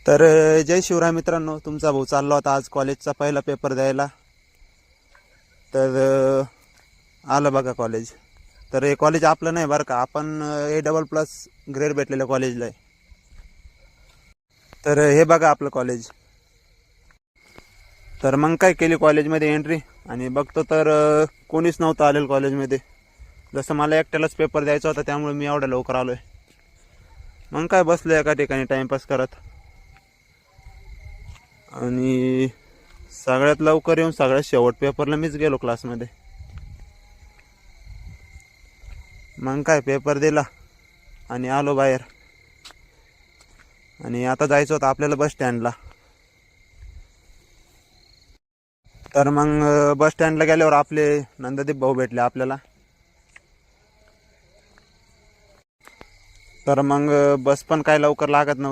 तर जय शिवराय मित्रांनो, तुमचा भाऊ चालला होता आज कॉलेजचा पहिला पेपर द्यायला. तर आलं बघा कॉलेज. तर हे कॉलेज आपलं नाही बरं का, आपण A++ ग्रेड भेटलेलं कॉलेजला आहे. तर हे बघा आपलं कॉलेज. तर मग काय केली कॉलेजमध्ये एंट्री आणि बघतो तर कोणीच नव्हतं आलेलं कॉलेजमध्ये. जसं मला एकट्यालाच पेपर द्यायचा होता त्यामुळे मी एवढ्या लवकर आलो आहे. मग काय बसलो एका ठिकाणी टाईमपास करत आणि सगळ्यात लवकर येऊन सगळ्यात शेवट पेपरला मीच गेलो क्लासमध्ये. मग काय पेपर दिला आणि आलो बाहेर. आणि आता जायचं होतं आपल्याला बस स्टँडला. तर मग बस स्टँडला गेल्यावर आपले नंददीप भाऊ भेटले आपल्याला. तर मग बस पण काय लवकर लागत नव्हती.